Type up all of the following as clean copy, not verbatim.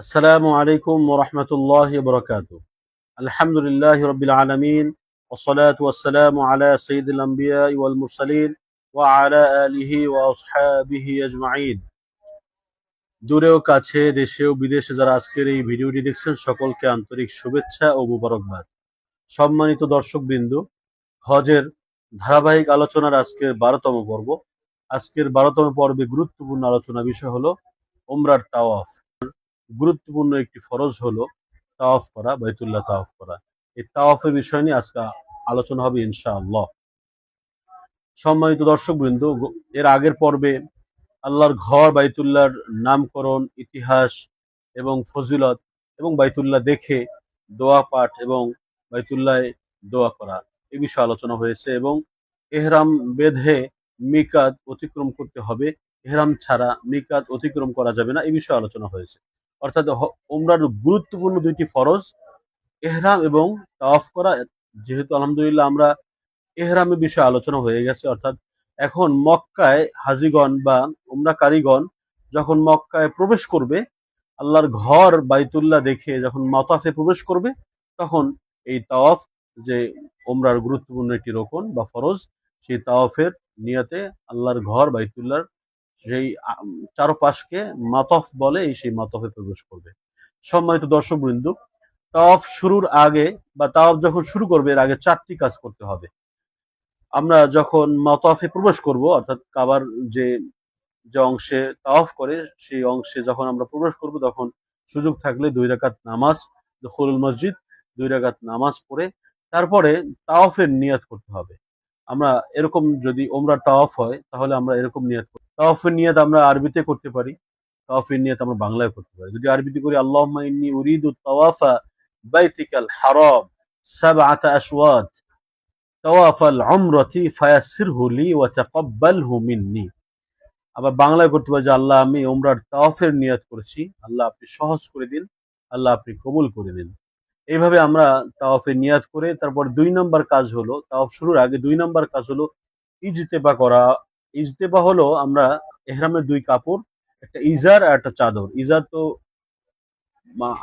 আসসালামু আলাইকুম ওয়া রাহমাতুল্লাহি ওয়া বারাকাতুহু। আলহামদুলিল্লাহি রাব্বিল আলামিন ওয়াসসালাতু ওয়াসসালামু আলা সাইয়্যিদিল আমবিয়াই ওয়াল মুরসালিন ওয়া আলা আলিহি ওয়া আসহাবিহি আজমাইন। দূরে ও কাছে, দেশে ও বিদেশে যারা আজকের এই ভিডিওটি দেখছেন সকলকে আন্তরিক শুভেচ্ছা ও মোবারকবাদ। সম্মানিত দর্শকবৃন্দ, হজের ধারাবাহিক আলোচনার আজকের ১২তম পর্ব। আজকের ১২তম পর্বে গুরুত্বপূর্ণ আলোচনা বিষয় হলো উমরার তাওয়াফ। গুরুত্বপূর্ণ একটি ফরজ হলো তাওয়াফ করা, বাইতুল্লাহ তাওয়াফ করা। এই তাওয়াফের বিষয় নিয়ে আজকে আলোচনা হবে ইনশাআল্লাহ। সম্মানিত দর্শকবৃন্দ, এর আগের পর্বে আল্লাহর ঘর বাইতুল্লাহর নামকরণ, ইতিহাস এবং ফজিলত এবং বাইতুল্লাহ দেখে দোয়া পাঠ এবং বাইতুল্লাহে দোয়া করা এই বিষয়ে আলোচনা হয়েছে এবং এহরাম বেঁধে মিকাত অতিক্রম করতে হবে, এহরাম ছাড়া মিকাত অতিক্রম করা যাবে না, এই বিষয়ে আলোচনা হয়েছে। অর্থাৎ উমরার গুরুত্বপূর্ণ দুইটি ফরজ এহরাম এবং তাওয়াফ করা। যেহেতু আলহামদুলিল্লাহ আমরা এহরামের বিষয়ে আলোচনা হয়ে গেছে, অর্থাৎ এখন মক্কায় হাজিগণ বা উমরাকারীগণ যখন মক্কায় প্রবেশ করবে, আল্লাহর ঘর বাইতুল্লাহ দেখে যখন মাতাফে প্রবেশ করবে, তখন এই তাওয়াফ, যে উমরার গুরুত্বপূর্ণ একটি রোকন বা ফরজ, সেই তাওয়াফের নিয়তে আল্লাহর ঘর বাইতুল্লাহর সেই চারপাশকে মাতফ বলে, এই সেই মাতফে প্রবেশ করবে। সম্মানিত দর্শকবৃন্দ, তাওয়াফ শুরুর আগে বা তাওয়াফ যখন শুরু করবে এর আগে চারটি কাজ করতে হবে। আমরা যখন মাতফে প্রবেশ করব, অর্থাৎ কাবার যে যে অংশে তাওয়াফ করে সেই অংশে যখন আমরা প্রবেশ করব, তখন সুযোগ থাকলে 2 রাকাত নামাজ, দুখুলুল মসজিদ, 2 রাকাত নামাজ পড়ে তারপরে তাওয়াফের নিয়ত করতে হবে। আমরা এরকম, যদি উমরার তাওয়াফ হয় তাহলে আমরা এরকম নিয়ত করি। তাওয়াফের নিয়ত আমরা আরবিতে করতে পারি, তাওয়াফের নিয়ত আমরা বাংলায় করতে পারি। যদি আরবিতে করি, আল্লাহুম্মা ইন্নী উরিদু তাওয়াফা বাইতিকাল হারাম সাবআতা আশওয়াত তাওয়াফাল উমরাতি ফায়াসসিরহু লি ওয়া তাকাব্বালহু মিন্নি। আবার বাংলায় করতে পারি যে, আল্লাহ আমি উমরার তাওয়াফের নিয়ত করেছি, আল্লাহ আপনি সহজ করে দিন, আল্লাহ আপনি কবুল করে দিন। এইভাবে আমরা তাওয়াফের নিয়াত করে তারপর 2 নম্বর কাজ হলো, তাওয়াফ শুরুর আগে 2 নম্বর কাজ হলো ইজতেবা করা। ইজতেবা হলো আমরা এহরামের 2 কাপড়, একটা ইজার আর একটা চাদর। ইজার তো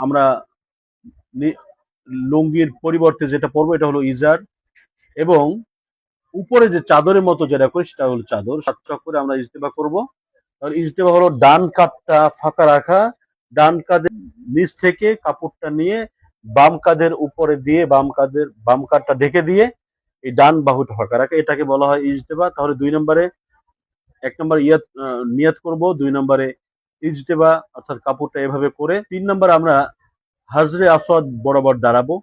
আমরা লুঙ্গির পরিবর্তে যেটা পরবো এটা হলো ইজার, এবং উপরে যে চাদরের মতো যেটা করি সেটা হলো চাদর। 7 চক্করে আমরা ইজতেবা করব। তাহলে ইজতেবা হলো ডান কাঁধটা ফাঁকা রাখা, ডান কাঁধের নিচ থেকে কাপড়টা নিয়ে বাম কাঁধের উপরে দিয়ে বাম কাঁধটা ঢেকে দিয়ে এই ডান বাহুটা ফাঁকা রাখা, এটাকে বলা হয় ইজতেবা। তাহলে 2 নম্বরে, 1 নম্বর নিয়াত করব, 2 নম্বরে ইজতেবা অর্থাৎ কাপড়টা এভাবে করে, 3 নম্বরে আমরা হাজরে আসওয়াদ বরাবর দাঁড়াবো,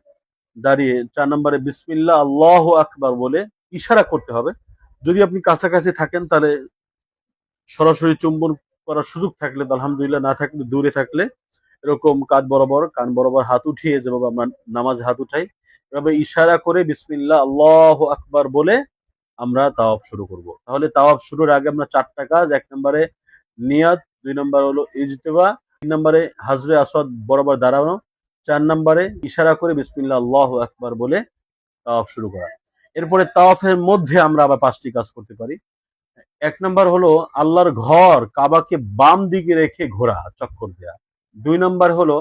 দাঁড়িয়ে 4 নম্বরে বিসমিল্লাহ আল্লাহু আকবার বলে ইশারা করতে হবে। যদি আপনি কাছাকাছি থাকেন তাহলে সরাসরি চুম্বন করার সুযোগ থাকলে আলহামদুলিল্লাহ, না থাকলে দূরে থাকলে এরকম কাঁধ বরাবর কান বরাবর হাত উঠিয়ে যেভাবে আমরা নামাজ হাত উঠাই, এভাবে ইশারা করে বিসমিল্লাহ আল্লাহু আকবার বলে আমরা তাওয়াফ শুরু করব। তাহলে তাওয়াফ শুরুর আগে আমরা 4টা কাজ: 1 নম্বরে নিয়াত, 2 নম্বর হলো ইজতেবা, 3 নম্বরে হাজরে আসওয়াদ বরাবর দাঁড়ানো, 4 নম্বরে ইশারা করে বিসমিল্লাহ আল্লাহু আকবার বলে তাওয়াফ শুরু করা। এরপরে তাওয়াফের মধ্যে আমরা আবার 5টি কাজ করতে পারি। 1 নম্বর হলো আল্লাহর ঘর কাবাকে বাম দিকে রেখে ঘোরা, চক্কর দেয়া। 2 নম্বর হলো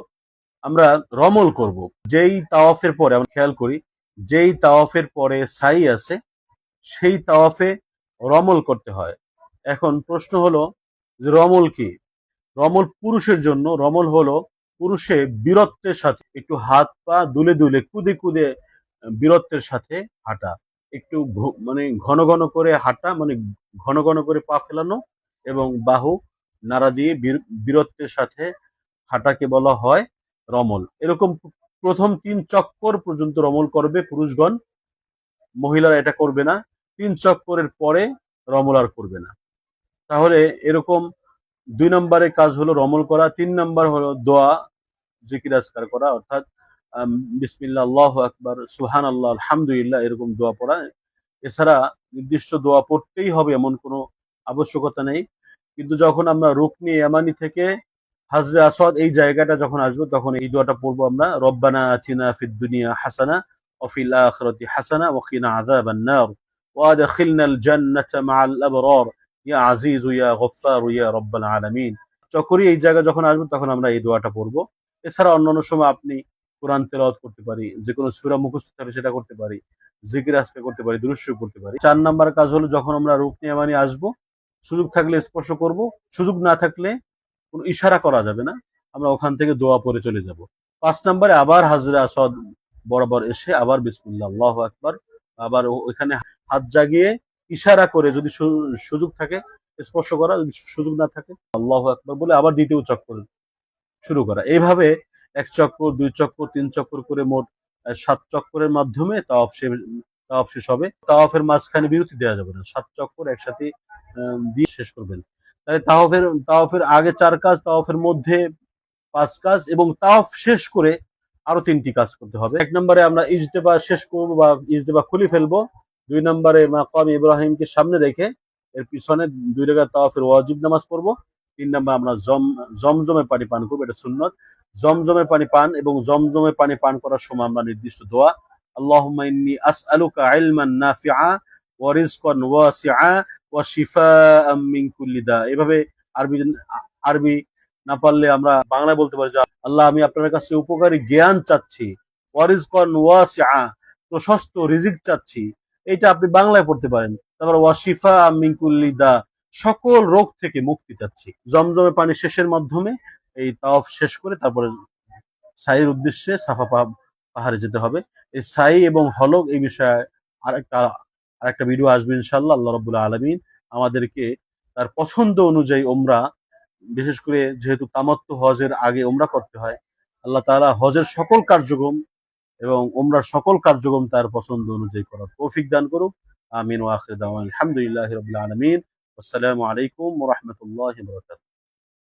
আমরা রমল করব। যেই তাওয়াফের পরে আমরা খেয়াল করি, যেই তাওয়াফের পরে সাই আছে সেই তাওয়াফে রমল করতে হয়। এখন প্রশ্ন হলো যে রমল কি? রমল পুরুষের জন্য। রমল হলো পুরুষে বীরত্বের সাথে একটু হাত পা দুলে দুলে কুদে কুদে বীরত্বের সাথে হাঁটা, একটু মানে ঘন ঘন করে হাঁটা, মানে ঘন ঘন করে পা ফেলানো এবং বাহু নাড়া দিয়ে বীরত্বের সাথে হাঁটাকে বলা হয় রমল। এরকম প্রথম 3 চক্কর পর্যন্ত রমল করবে পুরুষগণ, মহিলারা এটা করবে না। 3 চক্করের পরে রমল আর করবে না। তাহলে এরকম 2 নম্বরে কাজ হলো রমল করা, 3 নম্বর হলো দোয়া, জিকির আজকার করা, অর্থাৎ বিসমিল্লাহ আল্লাহু আকবার সুবহানাল্লাহ আলহামদুলিল্লাহ এরকম দোয়া পড়া। এছাড়া নির্দিষ্ট দোয়া পড়তেই হবে এমন কোনো আবশ্যকতা নেই। কিন্তু যখন আমরা রুকনি ইয়ামানি থেকে হাজরে আসওয়াদ এই জায়গাটা যখন আসবো, তখন এই দোয়াটা পড়বো আমরা: রব্বানা আতিনা ফিদ দুনিয়া হাসানা ওয়া ফিল আখিরাতি হাসানা ওয়া কিনা আযাবান নার ওয়া আদখিলনাল জান্নাতা মাআল আবরার ইয়া আজিজু ইয়া গফফার ইয়া রাব্বাল আলামিন। চকরি এই জায়গা যখন আসবো তখন আমরা এই দোয়াটা পড়বো। এছাড়া অন্যান্য সময় আপনি কোরআন তেলাওয়াত করতে পারি, যে কোনো সূরা মুখস্থ থাকলে সেটা করতে পারি, জিকির আজকার করতে পারি, দুরূদ শরীফ করতে পারি। ৪ নাম্বার কাজ হলো যখন আমরা রুকনে ইয়ামানি আসবো, সুযোগ থাকলে স্পর্শ করব, সুযোগ না থাকলে কোনো ইশারা করা যাবে না, আমরা ওখান থেকে দোয়া পড়ে চলে যাব। ৫ নাম্বারে আবার হাজরে আসওয়াদ বরাবর এসে আবার বিসমিল্লাহ আল্লাহু আকবার, আবার ওইখানে হাত জাগিয়ে ইশারা করে যদি সুযোগ থাকে স্পর্শ করা, যদি সুযোগ না থাকে আল্লাহু আকবার বলে আবার দ্বিতীয় চক্কর শুরু করা। এইভাবে ১ চক্কর, ২ চক্কর, ৩ চক্কর করে মোট ৭ চক্করের মাধ্যমে তাওয়াফ শেষ হবে। তাওয়াফের মাঝখানে বিরতি দেওয়া যাবে না। ৭ চক্কর একসাথে দিয়ে শেষ করবেন। তাই তাওয়াফের আগে ৪ কাজ, তাওয়াফের মধ্যে ৫ কাজ এবং তাওয়াফ শেষ করে আরো ৩ টি কাজ করতে হবে। ১ নম্বরে আমরা ইজতেবা শেষ করব বা ইজতেবা খুলে ফেলবো। ২ নম্বরে মাকাম ইব্রাহিমকে সামনে রেখে এর পিছনে ২ রাকাত তাওয়াফের ওয়াজিব নামাজ পড়বো। ৩ নম্বর আমরা জমজমের পানি পান করবো, এটা সুন্নত। জমজমের পানি পান এবং জমজমের পানি পান করার সময় আমরা নির্দিষ্ট দোয়া, আল্লাহুম্মা ইন্নী আসআলুকা ইলমান নাফিআ ওয়া রিজকান ওয়াসিআ ওয়া শিফাআম মিন কুল্লি দা। এভাবে আরবি না পারলে আমরা বাংলায় বলতে পারি যে আল্লাহ আমি আপনার কাছে উপকারী জ্ঞান চাচ্ছি, ওয়া রিজকান ওয়াসিআ প্রশস্ত রিজিক চাচ্ছি, এটা আপনি বাংলায় পড়তে পারেন। তারপর ওয়া শিফাআম মিন কুল্লি দা সকল রোগ থেকে মুক্তি চাচ্ছি। জমজমের পানি শেষের মাধ্যমে এই তাওয়াফ শেষ করে তারপরে সাইয়ের উদ্দেশ্যে সাফা পাহাড়ে যেতে হবে। এই সাই এবং হলক এই বিষয়ে আরেকটা ভিডিও আসবে ইনশাআল্লাহ। আল্লাহ রাব্বুল আলামিন আমাদেরকে তার পছন্দ অনুযায়ী উমরা, বিশেষ করে যেহেতু তামাত্তু হজের আগে উমরা করতে হয়, আল্লাহ তাআলা হজের সকল কার্যক্রম এবং উমরার সকল কার্যক্রম তার পছন্দ অনুযায়ী করার তৌফিক দান করুক। আমিন ওয়া আখির দাওয়ানা আলহামদুলিল্লাহি রাব্বিল আলামিন। আসসালামু আলাইকুম ওয়া রাহমাতুল্লাহি ওয়া বারাকাতুহু।